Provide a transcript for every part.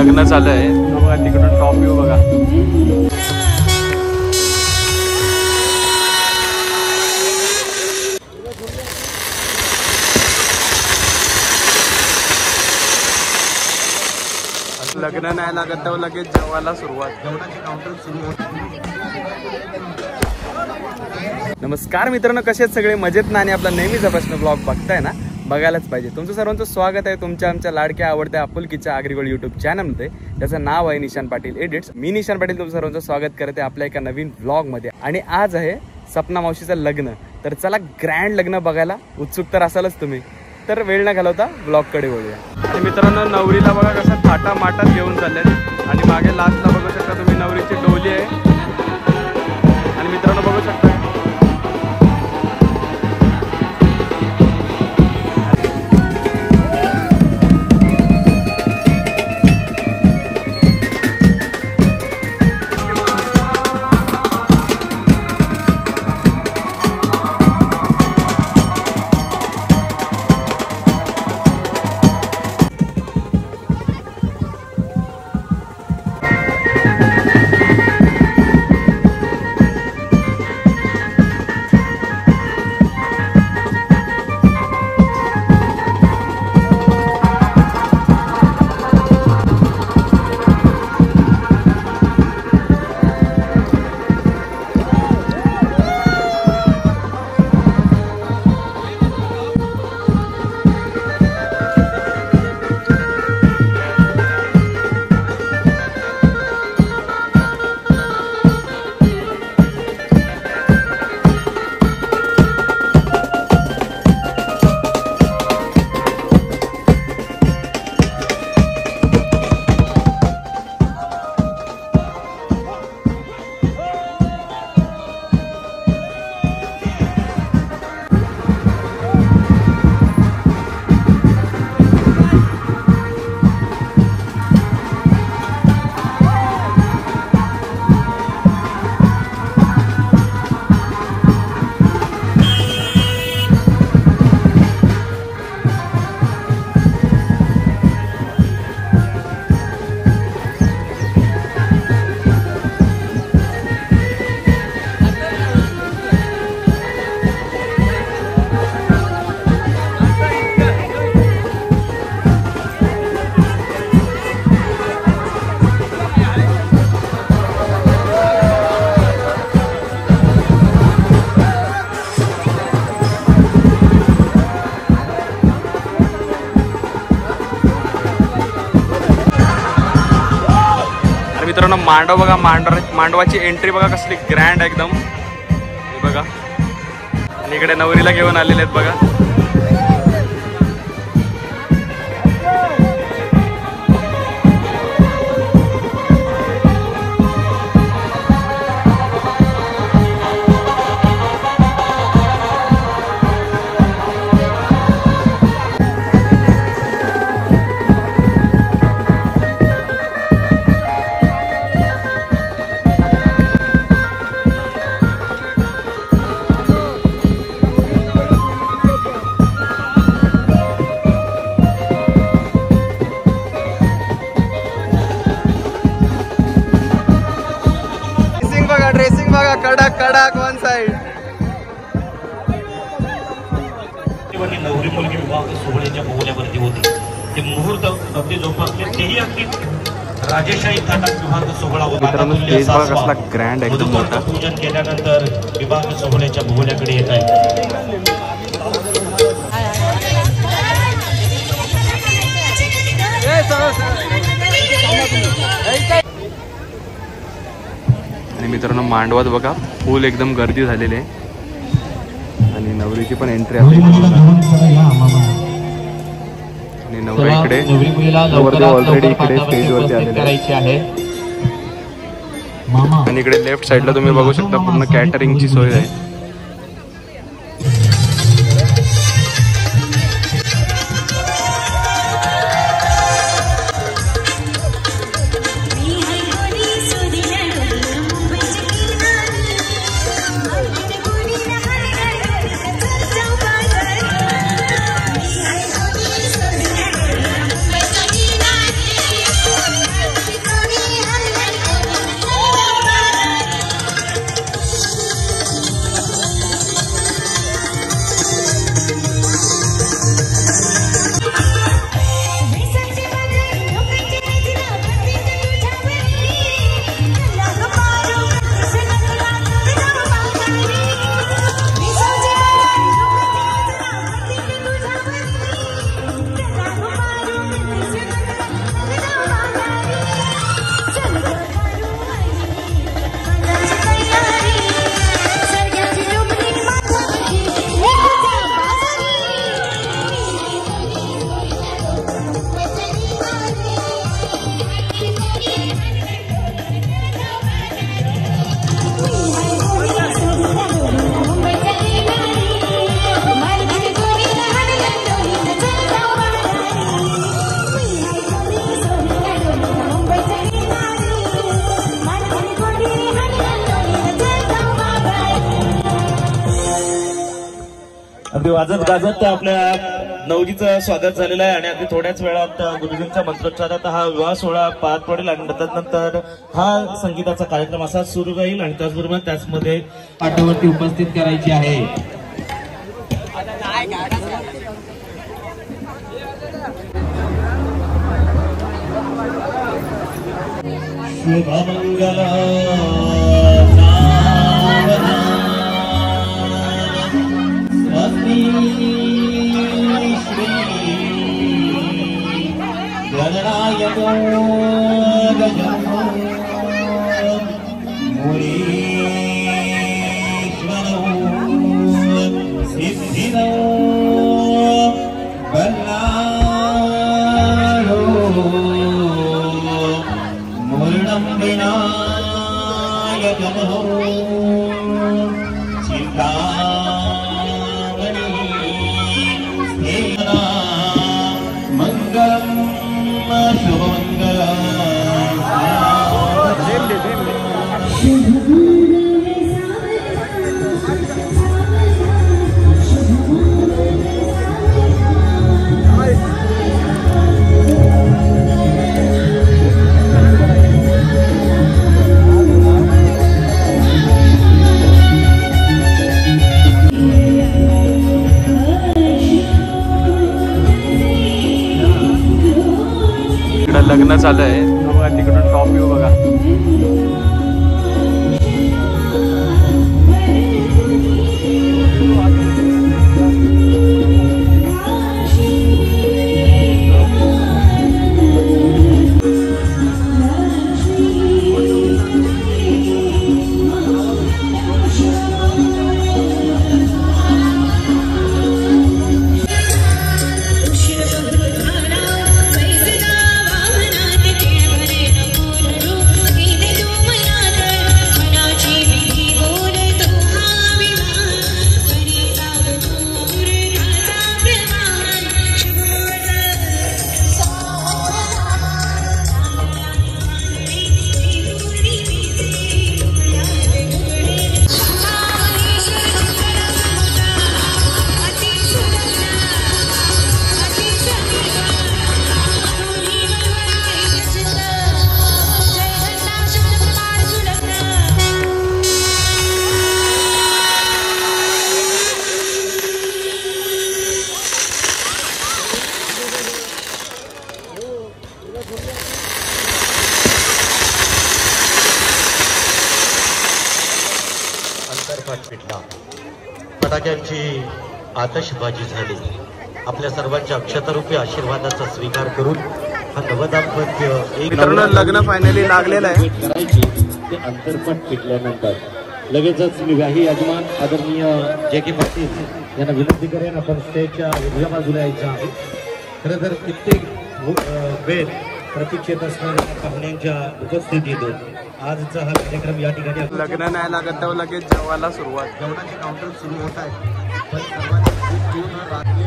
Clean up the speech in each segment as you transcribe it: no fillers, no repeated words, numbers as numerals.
लग्न चालू आहे बघा, तिकडून टॉप व्ह्यू बघा. लग्न नाही लागत तर लगेच जेवायला सुरुवात. नमस्कार मित्रांनो, कसे आहेत सगळे? मजेत ना? आणि आपला नेहमीचा प्रश्न ब्लॉग बघताय ना, बघायलाच पाहिजे. तुमचं सर्वांचं स्वागत आहे तुमच्या आमच्या लाडक्या आवडत्या आपुलकीच्या आगरीगोल्ड यूट्यूब चॅनलमध्ये. त्याचं नाव आहे निशान पाटील एडिट्स. मी निशान पाटील तुमचं सर्वांचं स्वागत करते आपल्या एका नवीन व्लॉगमध्ये. आणि आज आहे सपना मावशीचं लग्न. तर चला ग्रँड लग्न बघायला उत्सुक तर असालच तुम्ही. तर वेळ न घालवता ब्लॉगकडे वळूया. आणि मित्रांनो, नवरीला बघा कसं थाटा माटात घेऊन चाललेत. आणि मागे लास्टला बघू शकता तुम्ही नवरीची डोली आहे. आणि मित्रांनो बघू शकता मित्रांनो मांडव बघा. मांडवाची एंट्री बघा कसली ग्रँड एकदम. बघा आणि इकडे नवरीला घेऊन आलेले आहेत बघा. ड्रेसिंग बघा कडक कडक वन साइड. नवरी मुलगी विवाह सोहळ्याच्या बोहल्यावरती होती. ते मुहूर्त अगदी जोपासले, तेही अगदी राजेशाही थाटात विवाह सोहळा होता. ग्रँड एकदम मोठा. पूजन केल्यानंतर विवाह सोहळ्याच्या बोहल्याकडे येत आहे. आणि मित्रांनो मांडवात बघा फुल एकदम गर्दी झालेली आहे. आणि नवरीची पण एंट्री आहे. आणि नवरा इकडे ऑलरेडी इकडे स्टेजवरती आलेले आहे. आणि इकडे लेफ्ट साईडला तुम्ही बघू शकता पूर्ण कॅटरिंगची सोय आहे. अगदी वाजत गाजत आपल्या नवरीचं स्वागत झालेलं आहे आणि अगदी थोड्याच वेळात गुरुजींच्या मंत्रोच्चारात हा विवाह सोहळा पार पडेल आणि नंतर हा संगीताचा कार्यक्रम असा सुरू राहील आणि त्याचबरोबर त्याचमध्ये पाठावरती उपस्थित करायची आहे. शुभमंगला स्वस्ति श्री गणनायको गजो मुनीश्वरो सिद्धिदो बल्लारो मूर्णं विनायकमहो लग्न चालू आहे बघा, तिकडून टॉप व्ह्यू बघा. फटाक्यांची आतषबाजी झाली. आपल्या सर्वांच्या अक्षतरूपी आशीर्वादाचा स्वीकार करून हा नवदाम्पत्य मित्रांनो लग्न फायनली लागलेलं आहे. करायची ते अंतरपट पिटल्यानंतर लगेचच विवाही यजमान आदरणीय जे.के. पाटील यांना विनंती करेन आपण स्टेजच्या उजव्या बाजूला यायचं आहे. खरं तर कित्येक वेळ प्रतीक्षेत असणाऱ्या पाहुण्यांच्या उपस्थितीतून आजचा हा कार्यक्रम या ठिकाणी लग्न नाही लागत तेव्हा लगेच जेवायला सुरुवात. जेवणाचे काउंटर सुरू होत आहे. पण सर्वांनी खूप पूर्ण रात्री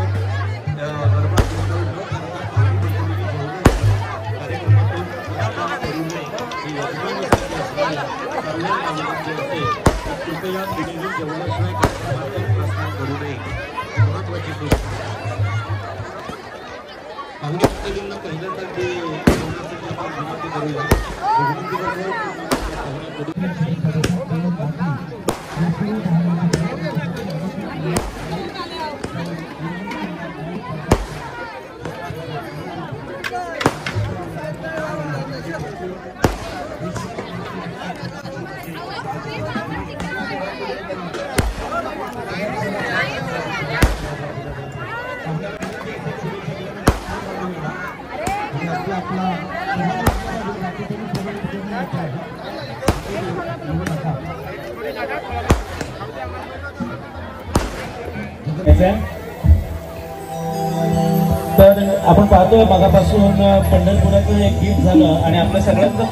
कृपया जेवणाशिवाय प्रस्थान करू नये. महत्वाची गोष्ट पाहुण्यांना पहिल्यांदा ते जेवणासाठी आपण विनंती करूया. तर आपण पाहतोय मागापासून पंढरपुराचं एक गीत झालं आणि आपल्या सगळ्यांचं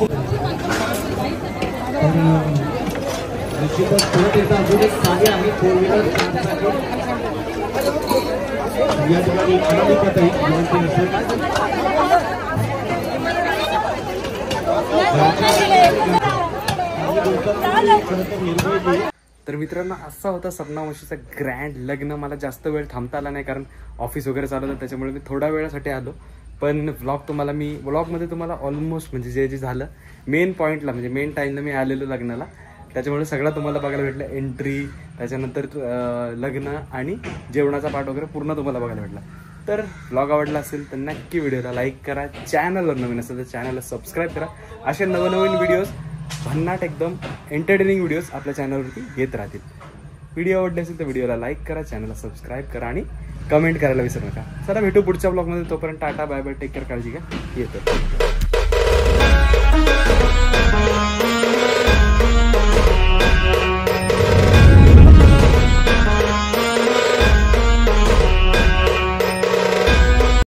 अजून एक साडी आहे 4 व्हीलर या ठिकाणी तर मित्रांनो असा होता सपना मावशीचा ग्रँड लग्न. मला जास्त वेळ थांबता आला नाही कारण ऑफिस वगैरे चालू होतं, त्याच्यामुळे मी थोड्या वेळासाठी आलो. पण व्लॉगमध्ये तुम्हाला ऑलमोस्ट म्हणजे जे झालं मेन पॉईंटला म्हणजे मेन टाईमला मी आलेलो लग्नाला, त्याच्यामुळे सगळं तुम्हाला बघायला भेटलं. एंट्री, त्याच्यानंतर लग्न आणि जेवणाचा पार्ट वगैरे पूर्ण तुम्हाला बघायला भेटला. तर व्लॉग आवडला असेल तर नक्की व्हिडिओला लाईक करा. चॅनलवर नवीन असेल तर चॅनलला सबस्क्राईब करा. असे नवनवीन व्हिडिओज, भन्नाट एकदम एंटरटेनिंग व्हिडिओज आपल्या चॅनलवरती येत राहतील. व्हिडिओ आवडले असेल तर व्हिडिओला लाईक करा, चॅनलला सबस्क्राईब करा आणि कमेंट करायला विसरू नका. चला भेटू पुढच्या ब्लॉगमध्ये. तोपर्यंत tata, bye bye, take care, काळजी घ्या. येतो.